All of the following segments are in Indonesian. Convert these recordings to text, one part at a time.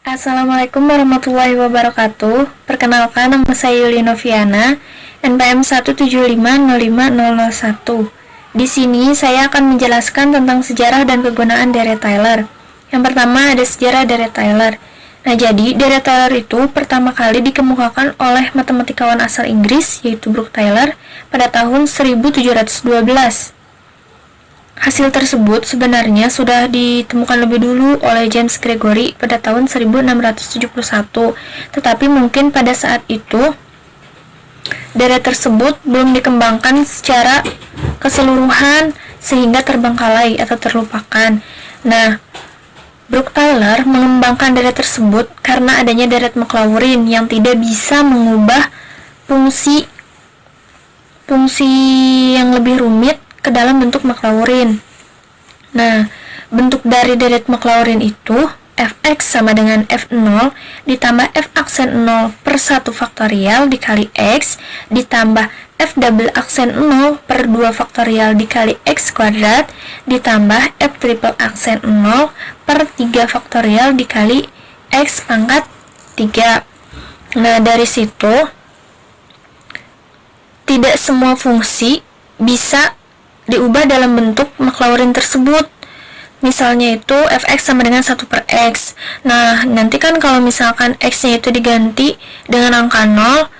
Assalamualaikum warahmatullahi wabarakatuh. Perkenalkan, nama saya Yuli Noviana, NPM 175050001. Di sini saya akan menjelaskan tentang sejarah dan kegunaan deret Taylor. Yang pertama ada sejarah deret Taylor. Nah, jadi deret Taylor itu pertama kali dikemukakan oleh matematikawan asal Inggris, yaitu Brooke Taylor, pada tahun 1712. Hasil tersebut sebenarnya sudah ditemukan lebih dulu oleh James Gregory pada tahun 1671, tetapi mungkin pada saat itu deret tersebut belum dikembangkan secara keseluruhan sehingga terbengkalai atau terlupakan. Nah, Brooke Taylor mengembangkan deret tersebut karena adanya deret Maclaurin yang tidak bisa mengubah fungsi yang lebih rumit ke dalam bentuk Maclaurin. Nah, bentuk dari deret Maclaurin itu fx sama dengan f0 ditambah f aksen 0 per 1 faktorial dikali x ditambah f double aksen 0 per 2 faktorial dikali x kuadrat ditambah f triple aksen 0 per 3 faktorial dikali x pangkat 3. Nah, dari situ tidak semua fungsi bisa diubah dalam bentuk Maclaurin tersebut. Misalnya itu fx sama dengan 1 per x. Nah, nanti kan kalau misalkan x-nya itu diganti dengan angka 0,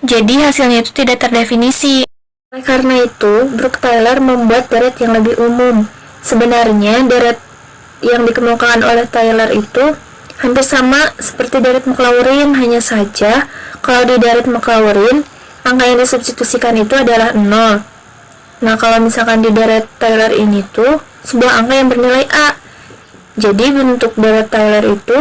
jadi hasilnya itu tidak terdefinisi. Oleh karena itu, Brooke Taylor membuat deret yang lebih umum. Sebenarnya deret yang dikemukakan oleh Taylor itu hampir sama seperti deret Maclaurin, hanya saja kalau di deret Maclaurin angka yang disubstitusikan itu adalah 0. Nah, kalau misalkan di deret Taylor ini tuh sebuah angka yang bernilai A. Jadi bentuk deret Taylor itu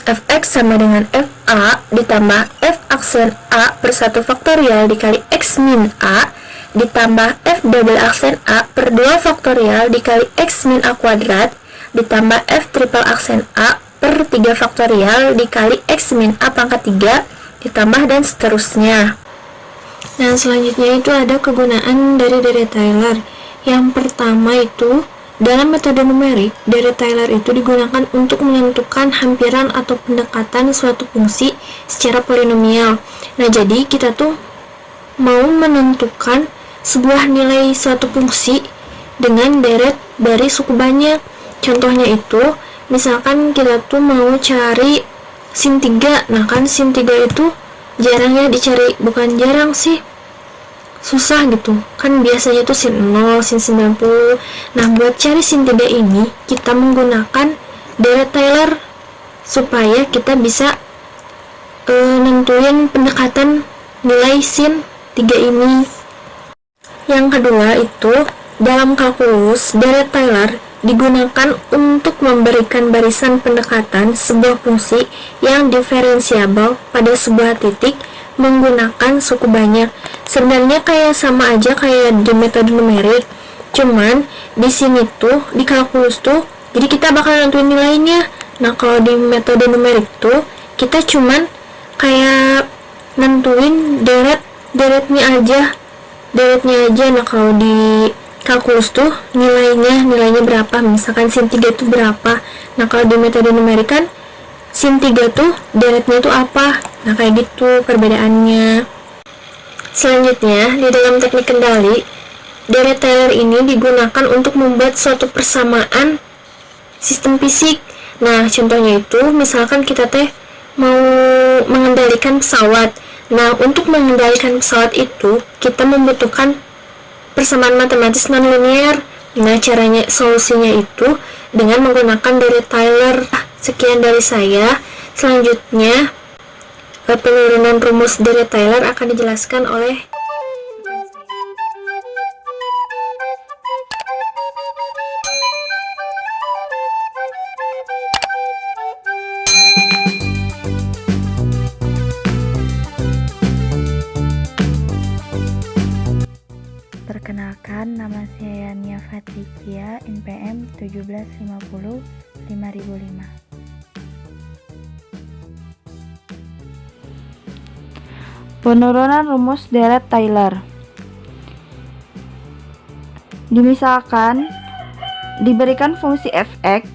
fx sama dengan fa ditambah f aksen A per 1 faktorial dikali x min A ditambah f double aksen A per 2 faktorial dikali x min A kuadrat ditambah f triple aksen A per 3 faktorial dikali x min A pangkat 3 ditambah dan seterusnya. Nah, selanjutnya itu ada kegunaan dari deret Taylor. Yang pertama itu, dalam metode numerik, deret Taylor itu digunakan untuk menentukan hampiran atau pendekatan suatu fungsi secara polinomial. Nah, jadi kita tuh mau menentukan sebuah nilai suatu fungsi dengan deret dari suku banyak. Contohnya itu, misalkan kita tuh mau cari sin 3. Nah, kan sin 3 itu jarang ya dicari, bukan jarang sih, susah gitu kan, biasanya tuh sin 0, sin 90. Nah, buat cari sin 3 ini kita menggunakan deret Taylor supaya kita bisa nentuin pendekatan nilai sin 3 ini. Yang kedua itu, dalam kalkulus deret Taylor digunakan untuk memberikan barisan pendekatan sebuah fungsi yang diferensiabel pada sebuah titik menggunakan suku banyak. Sebenarnya kayak sama aja kayak di metode numerik, cuman di sini tuh di kalkulus tuh jadi kita bakal nentuin nilainya. Nah, kalau di metode numerik tuh kita cuman kayak nentuin deretnya aja. Nah, kalau di kalkulus tuh nilainya berapa, misalkan sin 3 itu berapa. Nah, kalau di metode numerik kan sin 3 tuh deretnya itu apa. Nah, kayak gitu perbedaannya. Selanjutnya, di dalam teknik kendali, deret Taylor ini digunakan untuk membuat suatu persamaan sistem fisik. Nah, contohnya itu misalkan kita mau mengendalikan pesawat. Nah, untuk mengendalikan pesawat itu kita membutuhkan persamaan matematis nonlinear. Nah, solusinya itu dengan menggunakan deret Taylor. Sekian dari saya. Selanjutnya, penurunan rumus deret Taylor akan dijelaskan oleh Perkenalkan, nama saya Nia Fatrikia, NPM 1750 5005. Penurunan rumus deret Taylor. Dimisalkan diberikan fungsi fx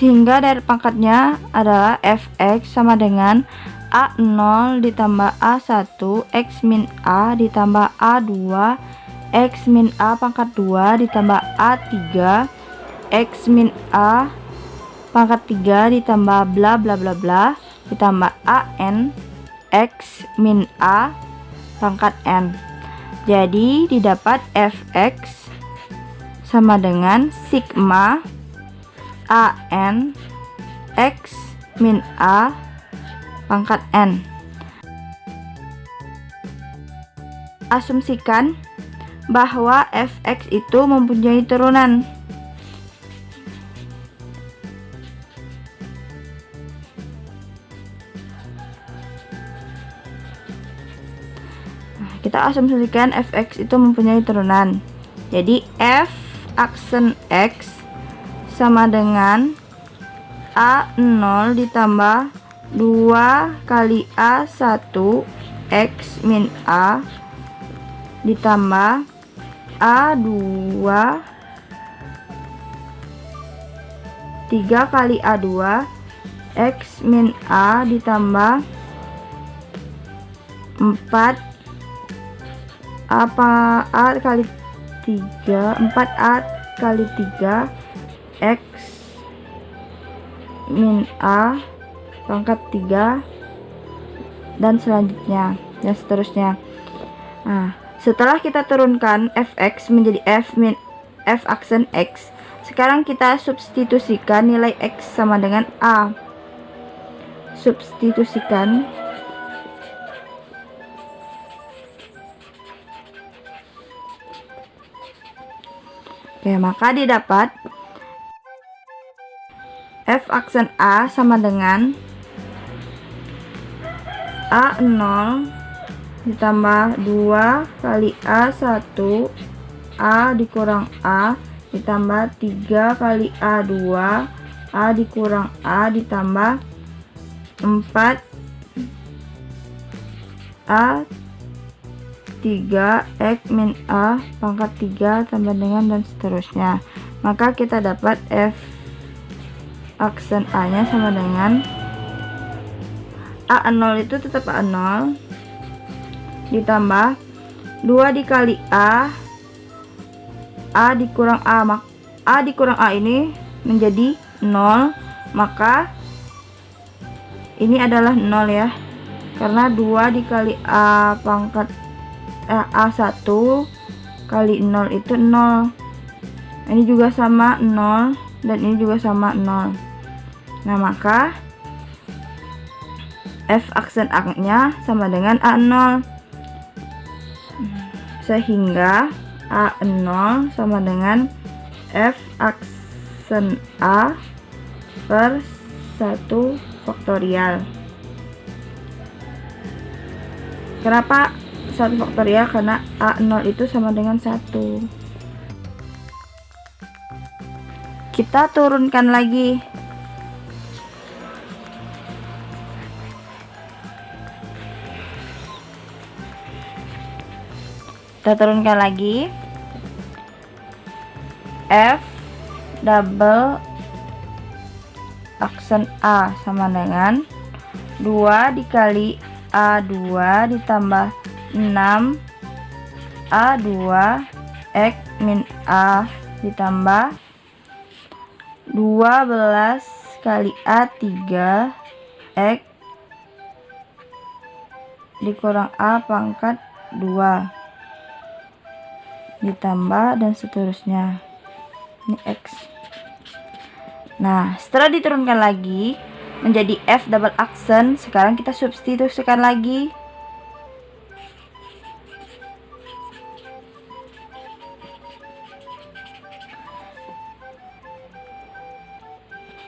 sehingga deret pangkatnya adalah fx sama dengan a0 ditambah a1 x min a ditambah a2 x min a pangkat 2 ditambah a3 x min a pangkat 3 ditambah bla bla bla bla ditambah an x min a pangkat n. Jadi didapat fx sama dengan sigma an x min a pangkat n. Asumsikan bahwa fx itu mempunyai turunan. Kita asumsikan fx itu mempunyai turunan. Jadi f aksen x sama dengan a0 ditambah 2 kali a1 x min a ditambah a2 3 kali a2 x min a ditambah 4 a kali 3 4a kali 3 x min a pangkat 3 dan selanjutnya dan seterusnya. Nah, setelah kita turunkan fx menjadi f aksen x, sekarang kita substitusikan nilai x sama dengan a. Substitusikan Oke, maka didapat f aksen a sama dengan a0 ditambah 2 kali a1 a dikurang a ditambah 3 kali a2 a dikurang a ditambah 4 a 3 x min a pangkat 3 tambah dengan dan seterusnya. Maka kita dapat f aksen a nya sama dengan a0 itu tetap a0 ditambah 2 dikali a dikurang a dikurang a ini menjadi 0, maka ini adalah 0 ya, karena 2 dikali a pangkat a1 kali 0 itu 0. Ini juga sama 0 dan ini juga sama 0. Nah, maka f aksen a nya sama dengan a0, sehingga a0 sama dengan f aksen a per 1 faktorial. Kenapa 1 faktorial? Karena a0 itu sama dengan 1. Kita turunkan lagi. Kita turunkan lagi. F double aksen a sama dengan 2 dikali a2 ditambah 6 a2 x min a ditambah 12 kali a3 x dikurang a pangkat 2 ditambah dan seterusnya. Ini x. Nah, setelah diturunkan lagi menjadi f double aksen, sekarang kita substitusikan lagi.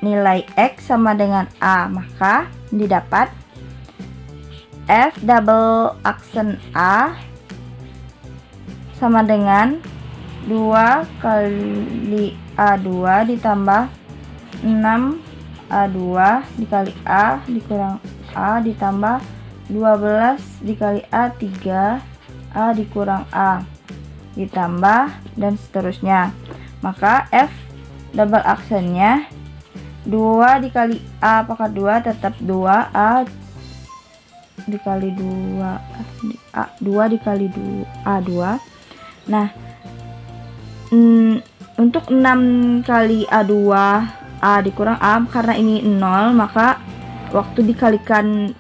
Nilai x sama dengan a, maka didapat f double aksen a sama dengan 2 kali A2 ditambah 6A2 dikali A dikurang A ditambah 12 dikali A3 A dikurang A ditambah dan seterusnya. Maka F double aksennya 2 dikali A pangkat 2 tetap 2A dikali 2 dikali 2 A2. Nah, untuk 6 kali A2 A dikurang A, karena ini 0, maka waktu dikalikan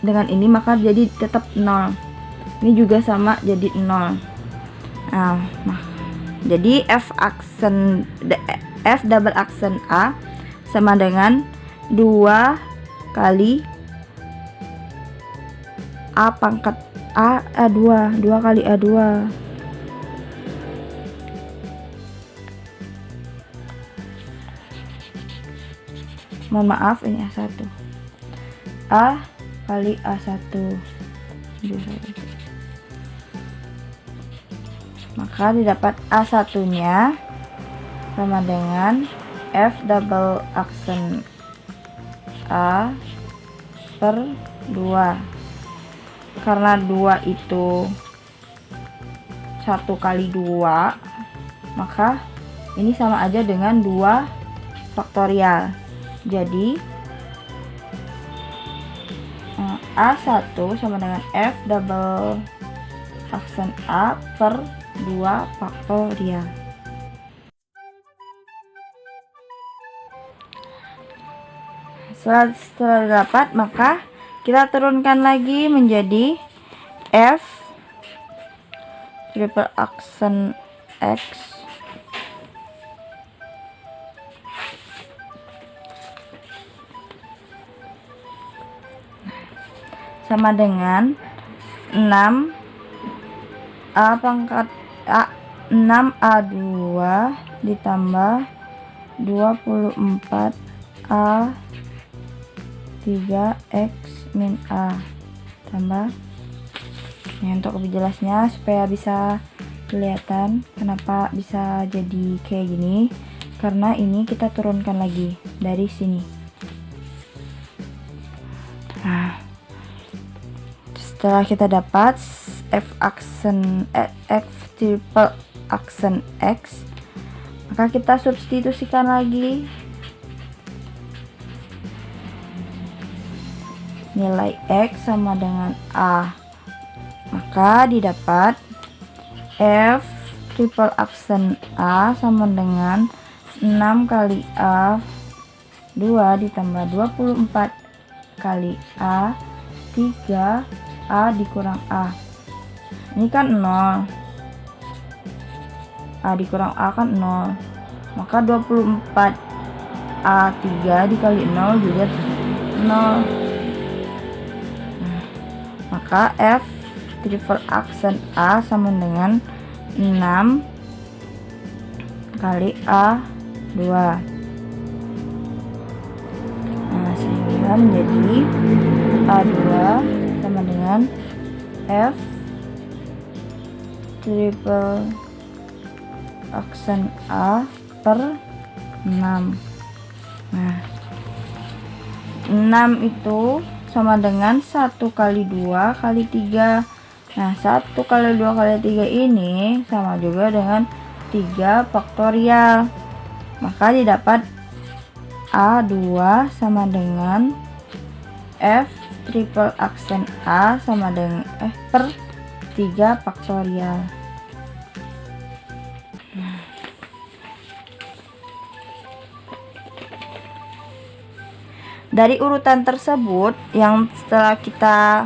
dengan ini maka jadi tetap 0. Ini juga sama jadi 0. Nah, jadi F double aksen A sama dengan 2 kali A pangkat A2, 2 kali A2. Mohon maaf, ini A1. A kali A1. Maka didapat A1-nya sama dengan F double aksen A per 2. Karena 2 itu 1 kali 2, maka ini sama aja dengan 2 faktorial. Jadi A1 sama dengan F double aksen A per 2 faktorial. Setelah dapat, maka kita turunkan lagi menjadi F triple aksen X sama dengan 6 A pangkat A 6A2 ditambah 24 A3X min A tambah ini. Untuk lebih jelasnya supaya bisa kelihatan kenapa bisa jadi kayak gini, karena ini kita turunkan lagi dari sini. Nah, setelah kita dapat F triple aksen X, maka kita substitusikan lagi nilai X sama dengan A, maka didapat F triple aksen A sama dengan 6 kali A2 ditambah 24 kali A3 A dikurang A. Ini kan 0, A dikurang A kan 0, maka 24 A3 dikali 0 juga 0. Maka F triple aksen A sama dengan 6 kali A2. Nah, sehingga menjadi A2 sama dengan F triple aksen A per 6. Nah, 6 itu sama dengan 1 kali 2 kali 3. Nah, 1 kali 2 kali 3 ini sama juga dengan 3 faktorial. Maka didapat A2 sama dengan F triple aksen A sama dengan per 3 faktorial. Dari urutan tersebut yang setelah kita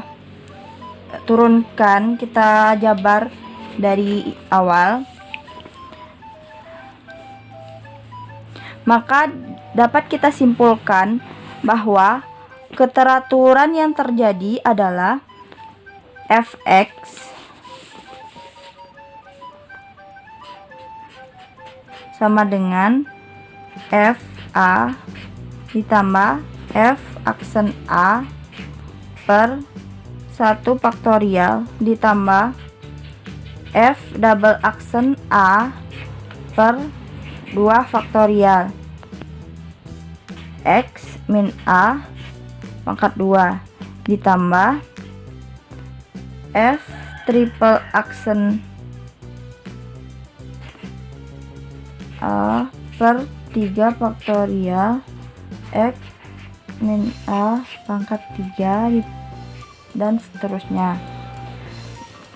turunkan, kita jabar dari awal, maka dapat kita simpulkan bahwa keteraturan yang terjadi adalah Fx sama dengan Fa ditambah F aksen A per 1 faktorial ditambah F double aksen A per 2 faktorial X min A pangkat 2 ditambah F triple aksen A per 3 faktorial X min A pangkat 3 dan seterusnya.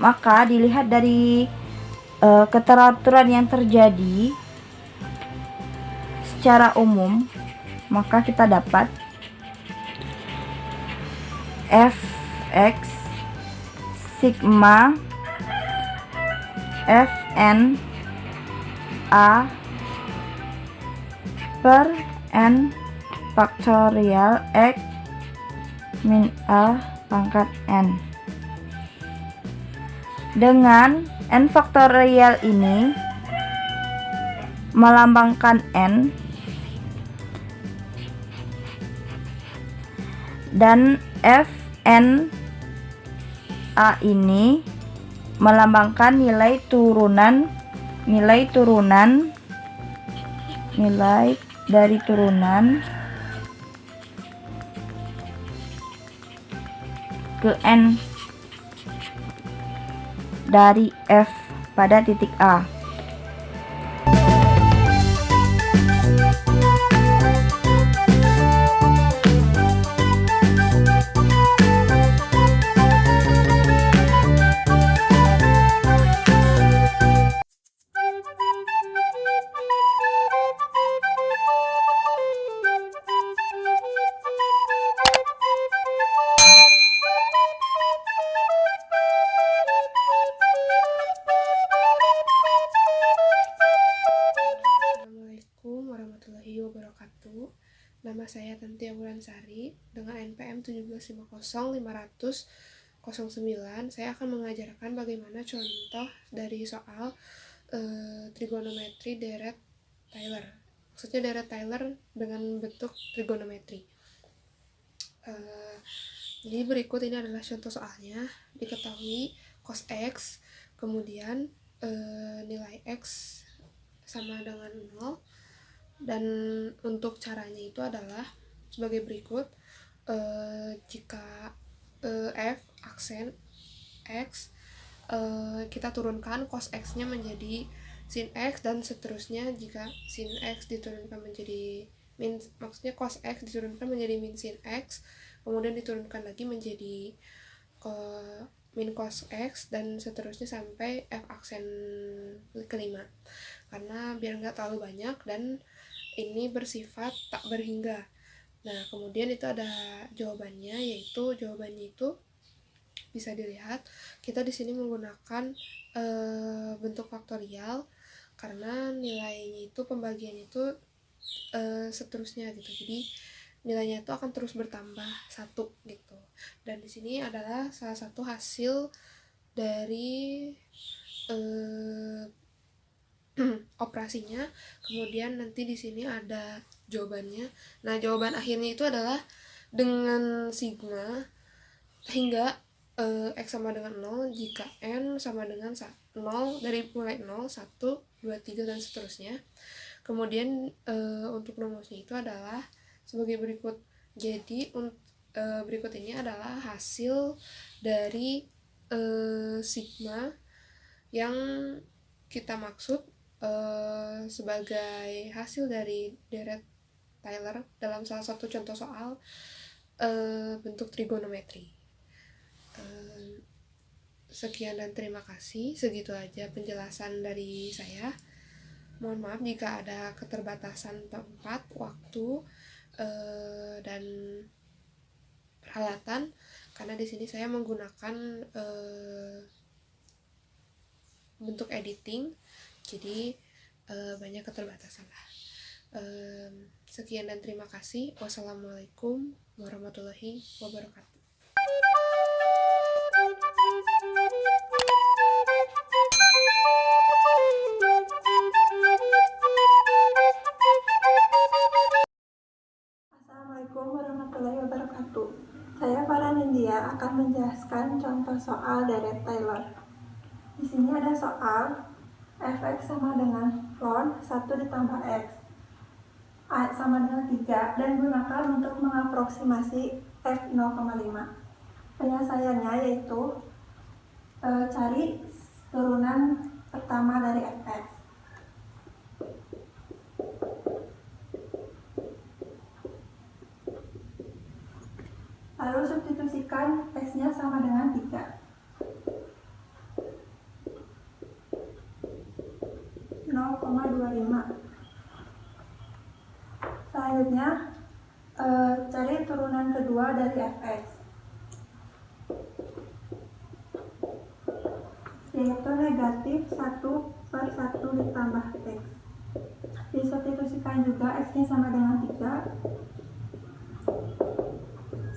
Maka dilihat dari keteraturan yang terjadi secara umum, maka kita dapat Fx sigma Fn A per n faktorial X min A pangkat n. Dengan n faktorial ini melambangkan n dan Fn A ini melambangkan nilai dari turunan ke n dari F pada titik A. Assalamualaikum warahmatullahi wabarakatuh. Nama saya Tantia Wulansari dengan NPM 175050009. Saya akan mengajarkan bagaimana contoh dari soal trigonometri deret Taylor. Maksudnya deret Taylor dengan bentuk trigonometri. Jadi berikut ini adalah contoh soalnya. Diketahui cos X, kemudian nilai X sama dengan 0, dan untuk caranya itu adalah sebagai berikut. Jika F aksen X, kita turunkan cos X nya menjadi sin X, dan seterusnya jika sin X diturunkan menjadi maksudnya cos X diturunkan menjadi min sin X, kemudian diturunkan lagi menjadi min cos X, dan seterusnya sampai F aksen kelima, karena biar nggak terlalu banyak dan ini bersifat tak berhingga. Nah, kemudian itu ada jawabannya, yaitu jawabannya itu bisa dilihat kita di sini menggunakan bentuk faktorial, karena nilainya itu pembagiannya itu seterusnya gitu. Jadi nilainya itu akan terus bertambah 1 gitu. Dan di sini adalah salah satu hasil dari operasinya. Kemudian nanti di sini ada jawabannya. Nah, jawaban akhirnya itu adalah dengan sigma hingga X sama dengan 0 jika n sama dengan 0, dari mulai 0, 1, 2, 3 dan seterusnya. Kemudian untuk rumusnya itu adalah sebagai berikut. Jadi berikut ini adalah hasil dari sigma yang kita maksud sebagai hasil dari deret Taylor dalam salah satu contoh soal bentuk trigonometri. Sekian dan terima kasih. Segitu aja penjelasan dari saya. Mohon maaf jika ada keterbatasan tempat, waktu, dan peralatan, karena di sini saya menggunakan bentuk editing, jadi banyak keterbatasan lah. Sekian dan terima kasih. Wassalamualaikum warahmatullahi wabarakatuh. Assalamualaikum warahmatullahi wabarakatuh. Saya Farah Nindya akan menjelaskan contoh soal deret Taylor. Di sini ada Ada soal fx sama dengan ln 1 ditambah x sama dengan 3 dan gunakan untuk mengaproksimasi f 0,5. Penyelesaiannya yaitu cari turunan pertama dari fx. Lalu substitusikan x-nya sama dengan 3. 0,25. Selanjutnya cari turunan kedua dari fx, yaitu negatif 1/1 ditambah x. Disubstitusikan juga x-nya sama dengan 3,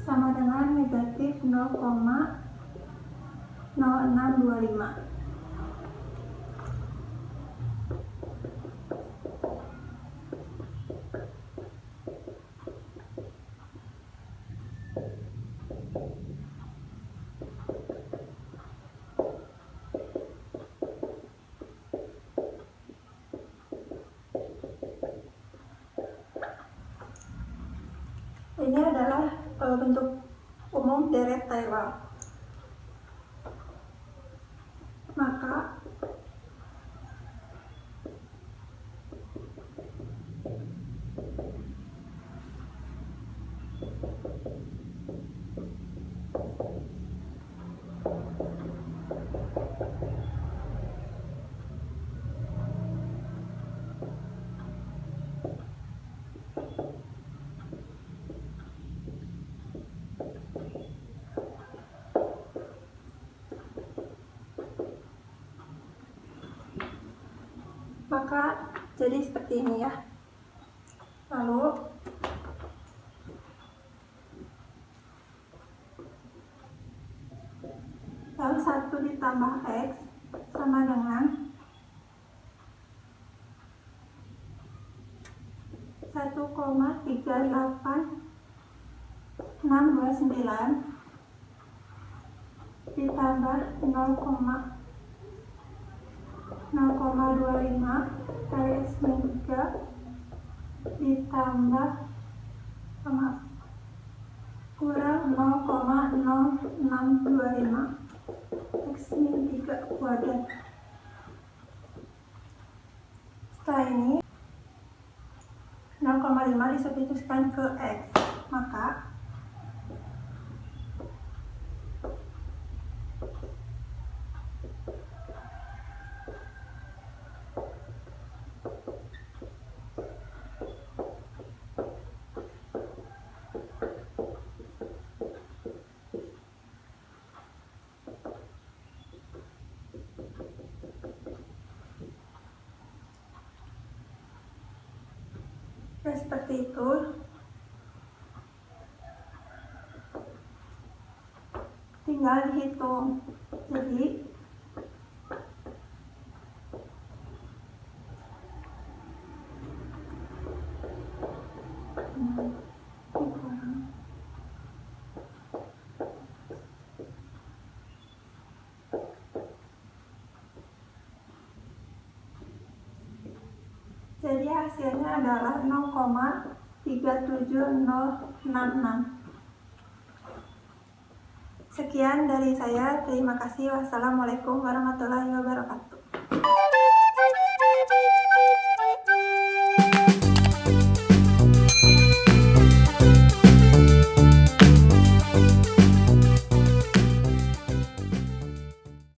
sama dengan negatif 0,0625. Ini adalah bentuk umum deret Taylor. Maka jadi seperti ini ya. Lalu lalu 1 ditambah x sama dengan 1,38629 ditambah 0,25 kali x min 3 ditambah kurang 0,0625 x min 3 kuadrat. Setelah ini 0,5 disubstitusikan ke x, maka seperti itu. Tinggal dihitung. Jadi hasilnya adalah 0,37066. Sekian dari saya. Terima kasih. Wassalamualaikum warahmatullahi wabarakatuh.